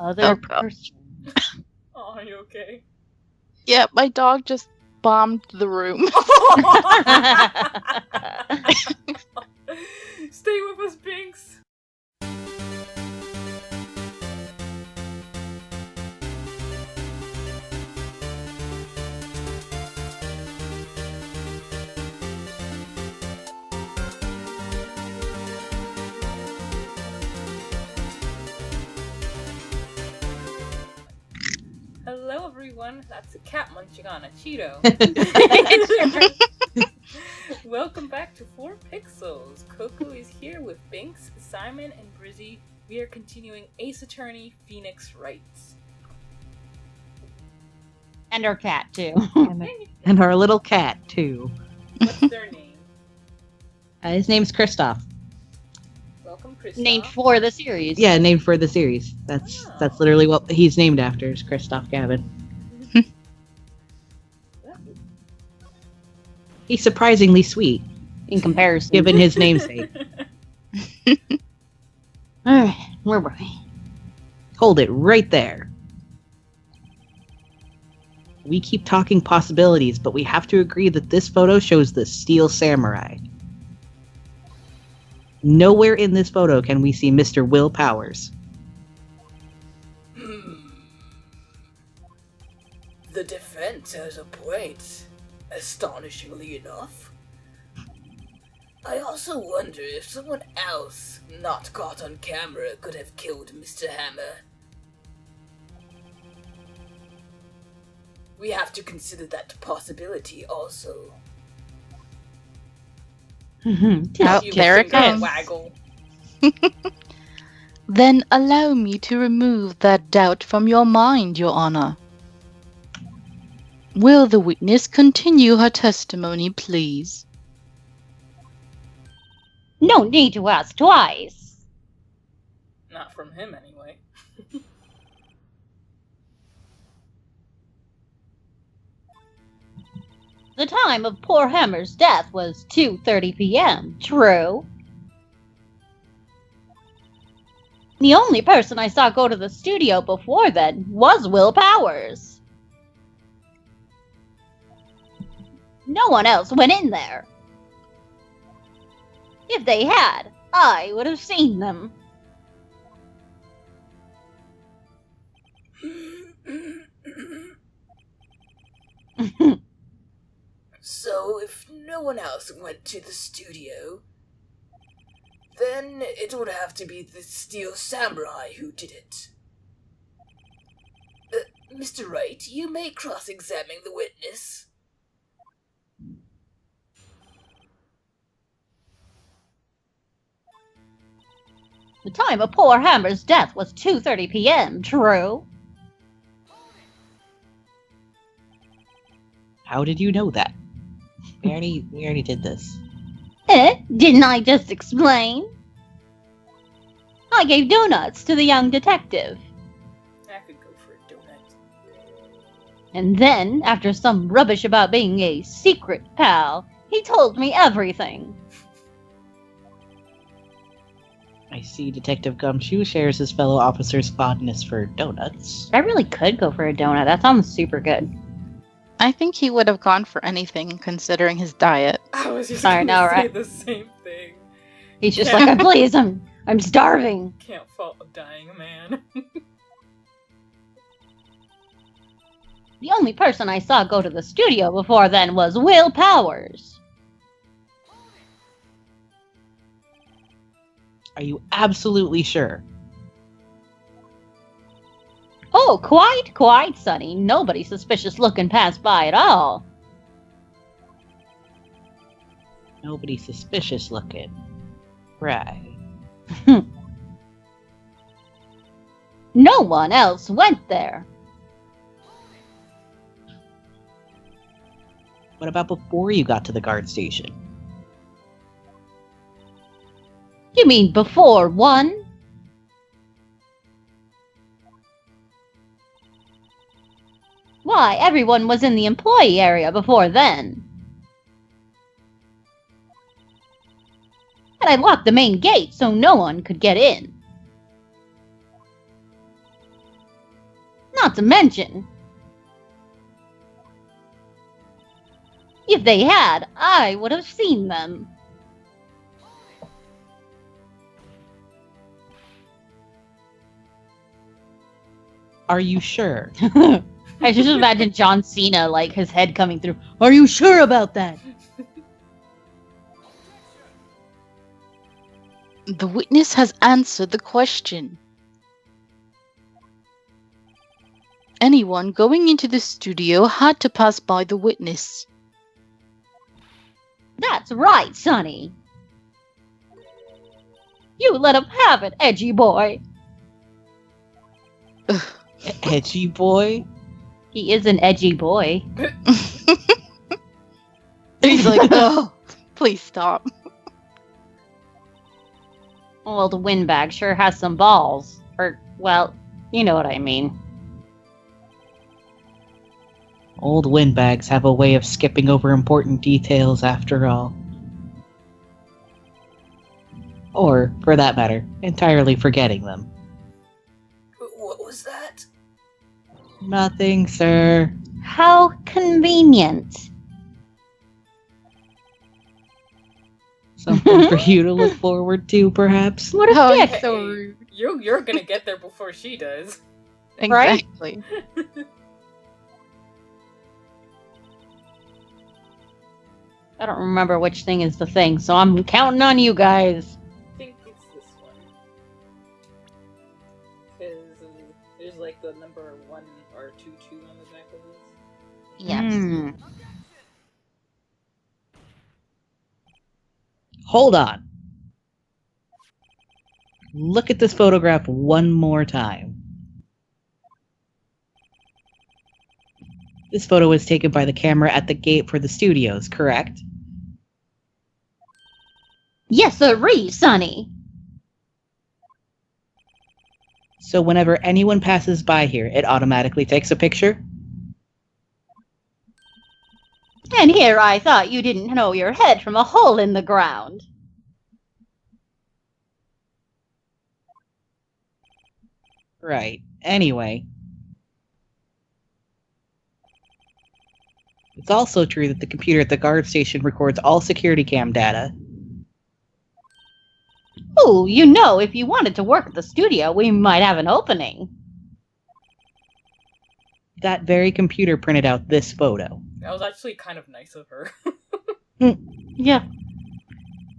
other person. Oh, are you okay? Yeah, my dog just bombed the room. Stay with us, Binks. Hello, everyone. That's a cat munching on a Cheeto. Welcome back to 4pixels. Coco is here with Binks, Simon, and Brizzy. We are continuing Ace Attorney Phoenix Wrights. And our cat, too. And our little cat, too. What's their name? His name's Kristoff. Welcome, Kristoff. Named for the series. Yeah, named for the series. That's literally what he's named after, is Kristoff Gavin. He's surprisingly sweet, In comparison. given his namesake. Alright, where were we? Hold it right there. We keep talking possibilities, but we have to agree that this photo shows the Steel Samurai. Nowhere in this photo can we see Mr. Will Powers. The defense has a point, astonishingly enough. I also wonder if someone else, not caught on camera, could have killed Mr. Hammer. We have to consider that possibility also. There it comes. Waggle. Then allow me to remove that doubt from your mind, Your Honor. Will the witness continue her testimony, please? No need to ask twice. Not from him, anyway. The time of poor Hammer's death was 2:30 p.m., true? The only person I saw go to the studio before then was Will Powers. No one else went in there. If they had, I would have seen them. So, if no one else went to the studio, then it would have to be the Steel Samurai who did it. Mr. Wright, you may cross-examine the witness. The time of poor Hammer's death was 2:30 p.m., true? How did you know that? We already did this. Didn't I just explain? I gave donuts to the young detective. I could go for a donut. And then, after some rubbish about being a secret pal, he told me everything. I see Detective Gumshoe shares his fellow officer's fondness for donuts. I really could go for a donut. That sounds super good. I think he would have gone for anything, considering his diet. I was just I going know, to say right? the same thing. He's just like, please, I'm starving. Can't fault a dying man. The only person I saw go to the studio before then was Will Powers. Are you absolutely sure? Oh, quite, Sonny. Nobody suspicious looking passed by at all. Nobody suspicious looking. Right. No one else went there. What about before you got to the guard station? You mean before 1? Why, everyone was in the employee area before then. And I locked the main gate so no one could get in. Not to mention, if they had, I would have seen them. Are you sure? I just imagine John Cena, like, his head coming through. Are you sure about that? The witness has answered the question. Anyone going into the studio had to pass by the witness. That's right, Sonny. You let him have it, edgy boy. Edgy boy? He is an edgy boy. He's like, oh, please stop. Well, the windbag sure has some balls. Or, well, you know what I mean. Old windbags have a way of skipping over important details after all. Or, for that matter, entirely forgetting them. What was that? Nothing, sir. How convenient. Something for you to look forward to, perhaps? What a Oh, dick. you're so rude. You're gonna get there before she does. Exactly. I don't remember which thing is the thing, so I'm counting on you guys. I think it's this one. Because there's like the number 1 or 2 on the back of this. Yes. Hold on. Look at this photograph one more time. This photo was taken by the camera at the gate for the studios, correct? Yes, sirree, Sonny. So whenever anyone passes by here, it automatically takes a picture? And here I thought you didn't know your head from a hole in the ground. Right. Anyway. It's also true that the computer at the guard station records all security cam data. Oh, you know, if you wanted to work at the studio, we might have an opening. That very computer printed out this photo. That was actually kind of nice of her. Yeah.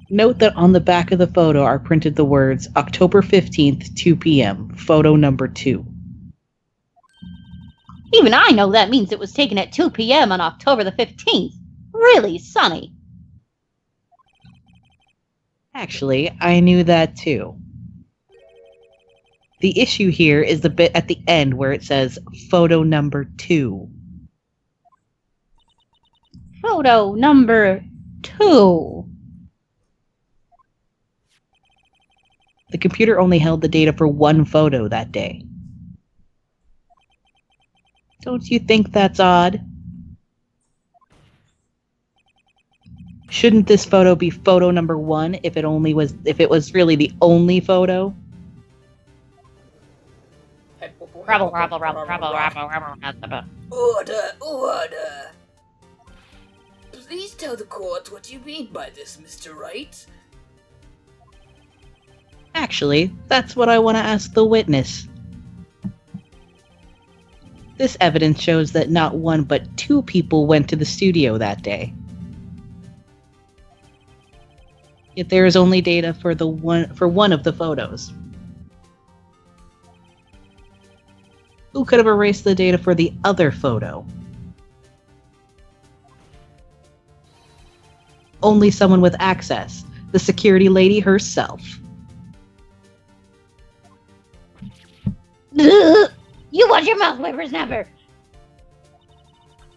Note that on the back of the photo are printed the words October 15th, 2 p.m., photo number 2. Even I know that means it was taken at 2 p.m. on October the 15th. Really, Sonny? Actually, I knew that too. The issue here is the bit at the end where it says photo number 2. Photo number 2. The computer only held the data for one photo that day. Don't you think that's odd? Shouldn't this photo be photo number 1 if it was really the only photo? Order! Please tell the court what you mean by this, Mr. Wright. Actually, that's what I want to ask the witness. This evidence shows that not 1 but 2 people went to the studio that day. Yet there is only data for one of the photos. Who could have erased the data for the other photo? Only someone with access, the security lady herself. You watch your mouth, Whippersnapper!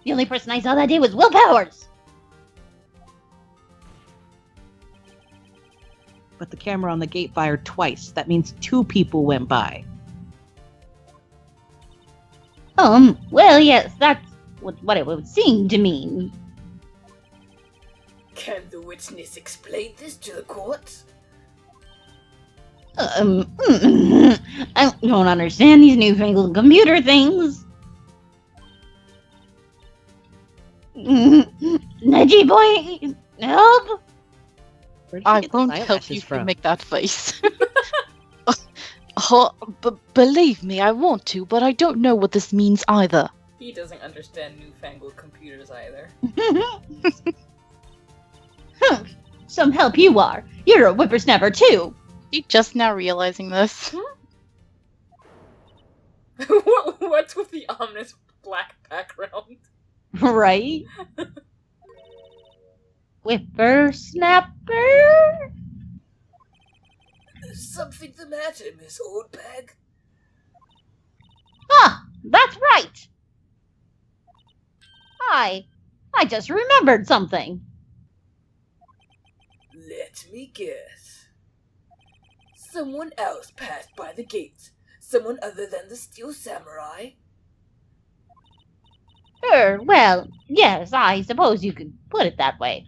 The only person I saw that day was Will Powers! But the camera on the gate fired twice. That means 2 people went by. Well, yes, that's what it would seem to mean. Can the witness explain this to the court? I don't understand these newfangled computer things. Nedgy boy, help! Where did you I get the won't help eyelashes you if you from? make that face. Believe me, I want to, but I don't know what this means either. He doesn't understand newfangled computers either. Some help you are. You're a whippersnapper too. You just now realizing this? What's with the ominous black background? Right? Whippersnapper? Something the matter, Miss Oldbag? Ah, that's right. I just remembered something. Let me guess. Someone else passed by the gates. Someone other than the Steel Samurai? Well, yes, I suppose you could put it that way.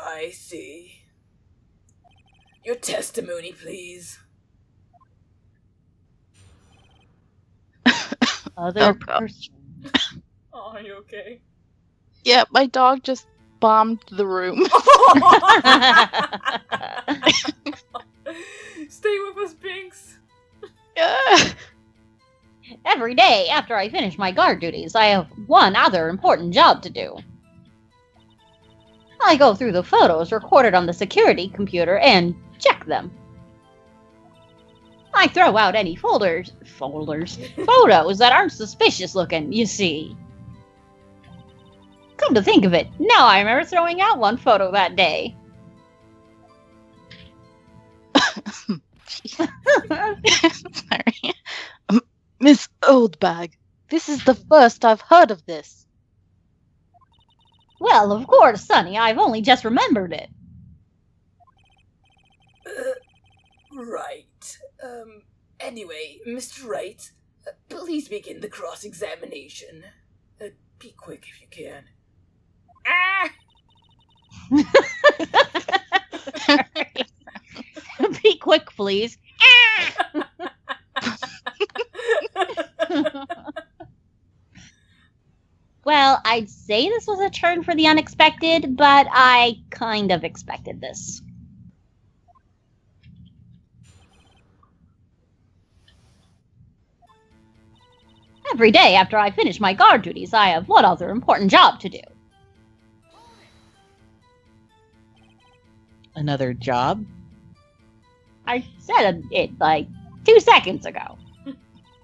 I see. Your testimony, please. Other Oh, God. person. Oh, are you okay? Yeah, my dog just bombed the room. Stay with us, Binks. Yeah. Every day after I finish my guard duties, I have one other important job to do. I go through the photos recorded on the security computer and check them. I throw out any photos that aren't suspicious looking, you see. Come to think of it, now I remember throwing out one photo that day. Sorry. Miss Oldbag, this is the first I've heard of this. Well, of course, Sonny, I've only just remembered it. Right. Anyway, Mr. Wright, please begin the cross-examination. Be quick if you can. Ah! Be quick, please. Well, I'd say this was a turn for the unexpected, but I kind of expected this. Every day after I finish my guard duties, I have one other important job to do. Another job? I said it like 2 seconds ago.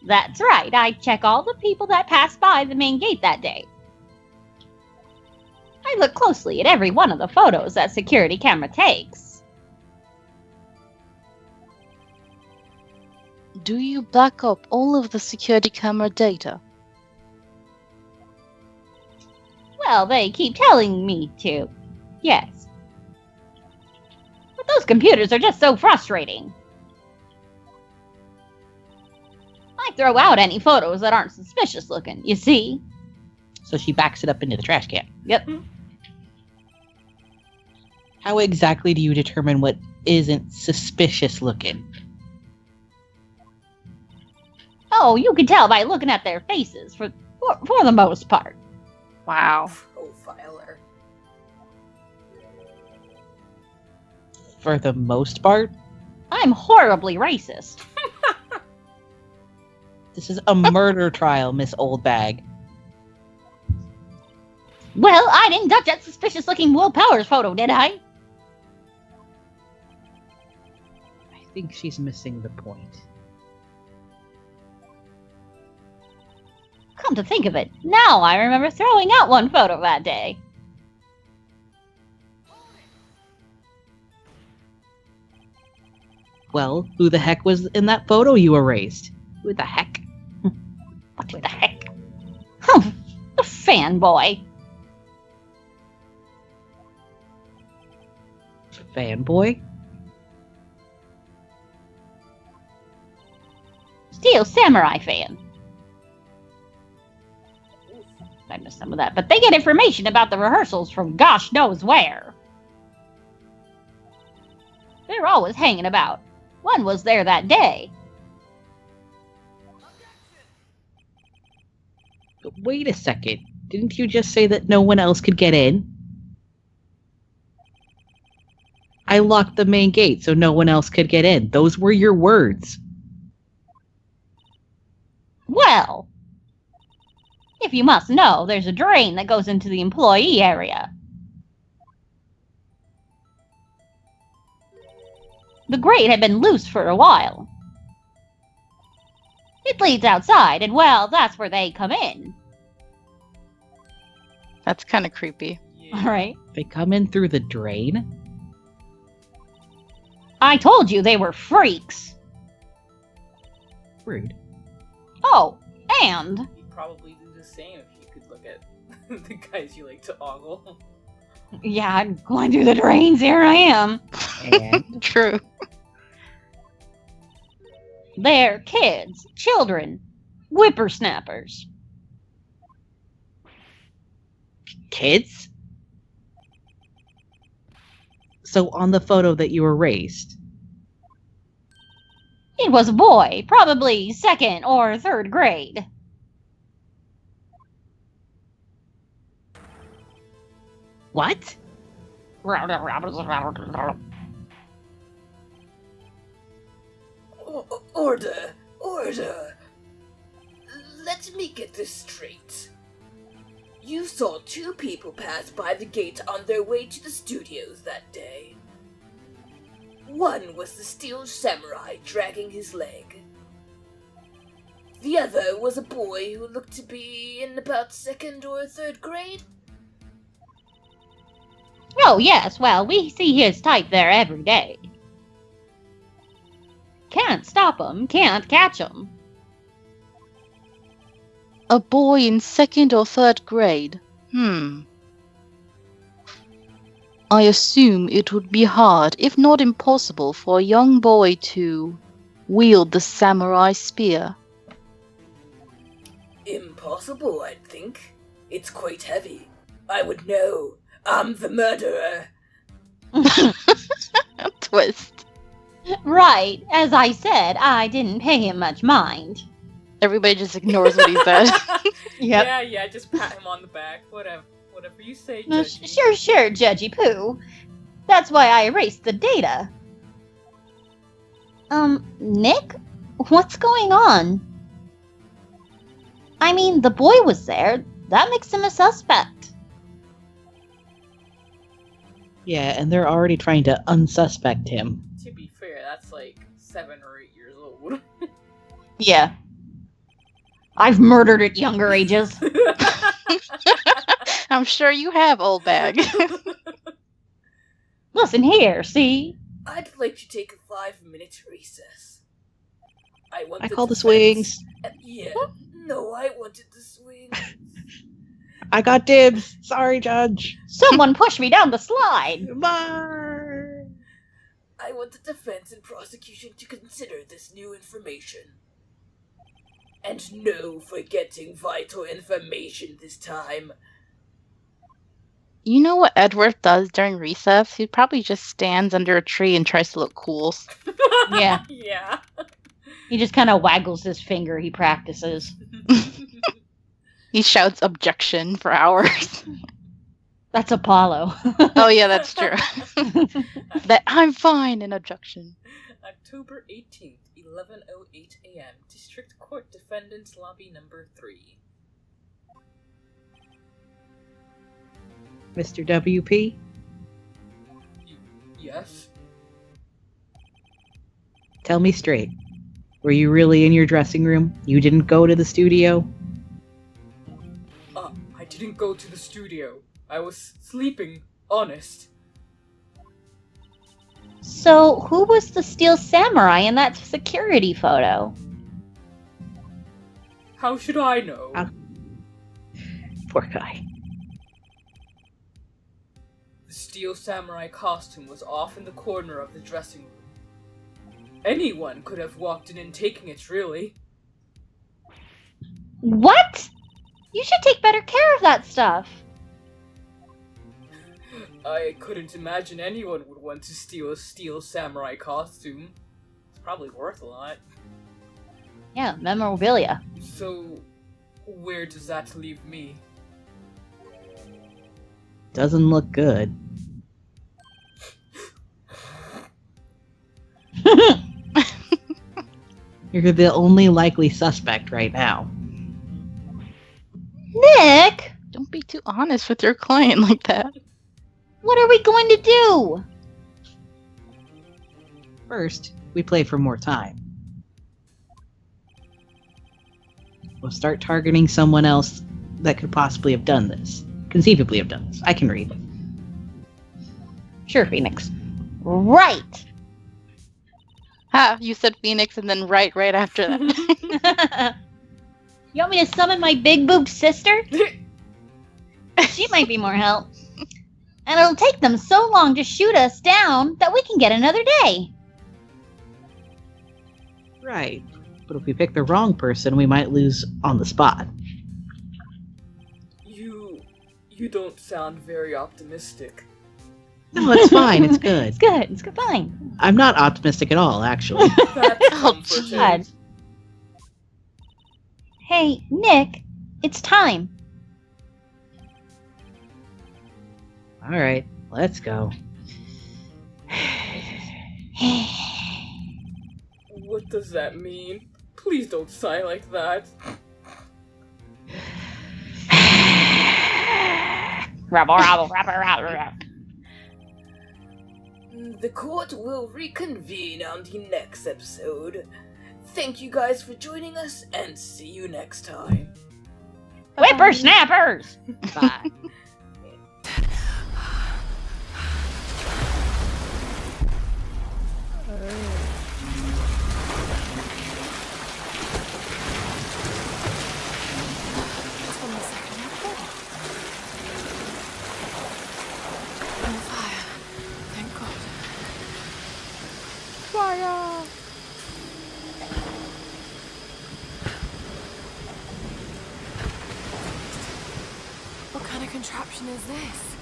That's right, I check all the people that pass by the main gate that day. I look closely at every one of the photos that security camera takes. Do you back up all of the security camera data? Well, they keep telling me to. Yes. But those computers are just so frustrating. I throw out any photos that aren't suspicious looking, you see? So she backs it up into the trash can. Yep. How exactly do you determine what isn't suspicious looking? Oh, you can tell by looking at their faces, for the most part. Wow. Profiler. For the most part? I'm horribly racist. This is a murder trial, Miss Oldbag. Well, I didn't touch that suspicious-looking Will Powers photo, did I? I think she's missing the point. Come to think of it, now I remember throwing out one photo that day. Well, who the heck was in that photo you erased? Who the heck? What the heck? Huh, a fanboy. Fanboy? Steel Samurai fan. I missed some of that. But they get information about the rehearsals from gosh knows where. They're always hanging about. One was there that day. Wait a second. Didn't you just say that no one else could get in? I locked the main gate so no one else could get in. Those were your words. Well, if you must know, there's a drain that goes into the employee area. The grate had been loose for a while. It leads outside, and well, that's where they come in. That's kind of creepy. All right. They come in through the drain? I told you they were freaks. Rude. Oh, and You'd probably do the same if you could look at the guys you like to ogle. yeah, I'm going through the drains. Here I am. And True. They're kids, children, whippersnappers. kids? So on the photo that you erased, It was a boy, probably second or third grade. what? Order! Order! Let me get this straight. You saw two people pass by the gate on their way to the studios that day. One was the steel samurai dragging his leg. The other was a boy who looked to be in about second or third grade. Oh, yes, well, we see his type there every day. Can't stop him, can't catch him. A boy in second or third grade. I assume it would be hard, if not impossible, for a young boy to wield the samurai spear. Impossible, I'd think. It's quite heavy. I would know. I'm the murderer. A twist. Right, as I said, I didn't pay him much mind. Everybody just ignores what he said. Yeah, just pat him on the back. Whatever you say, Judgy. Sure, Judgy Poo. That's why I erased the data. Nick? What's going on? I mean, the boy was there. That makes him a suspect. Yeah, and they're already trying to unsuspect him. To be fair, that's like 7 or 8 years old. Yeah. I've murdered at younger ages. I'm sure you have, old bag. Listen here, see? I'd like to take a 5-minute recess. I call the swings. Yeah, no, I wanted the swings. I got dibs. Sorry, Judge. Someone pushed me down the slide. Bye. I want the defense and prosecution to consider this new information. And no forgetting vital information this time. You know what Edward does during recess? He probably just stands under a tree and tries to look cool. Yeah. Yeah. He just kind of waggles his finger. He practices. He shouts objection for hours. That's Apollo. Oh yeah, that's true. That I'm fine in objection. October 18th, 11:08 a.m. District Court Defendants Lobby Number 3. Mr. WP? Yes? Tell me straight. Were you really in your dressing room? You didn't go to the studio? I didn't go to the studio. I was sleeping, honest. So, who was the steel samurai in that security photo? How should I know? Poor guy. The steel samurai costume was off in the corner of the dressing room. Anyone could have walked in and taken it, really. What? You should take better care of that stuff. I couldn't imagine anyone would want to steal a steel samurai costume. It's probably worth a lot. Yeah, memorabilia. So, where does that leave me? Doesn't look good. You're the only likely suspect right now. Nick, Don't be too honest with your client like that. what are we going to do? First, we play for more time. We'll start targeting someone else that could possibly have done this. Conceivably have done this. I can read. Sure, Phoenix. Right. Ha! You said Phoenix and then right after that. You want me to summon my big boobed sister? She might be more help. And it'll take them so long to shoot us down that we can get another day. Right. But if we pick the wrong person, we might lose on the spot. You don't sound very optimistic. No, it's fine. It's good. It's good. It's good. Fine. I'm not optimistic at all, actually. That's Oh, comforting. God. Hey, Nick, it's time. All right, let's go. What does that mean? Please don't sigh like that. Rabble, rabble, rabble, rabble, rabble. The court will reconvene on the next episode. Thank you guys for joining us, and see you next time. Whippersnappers! Bye. From the second level. On fire. Thank God. Fire! What kind of contraption is this?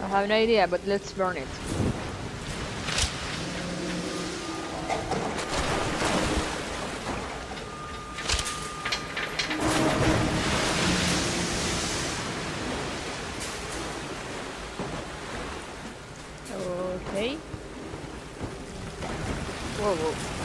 I have no idea, but let's burn it. Okay. Whoa, whoa.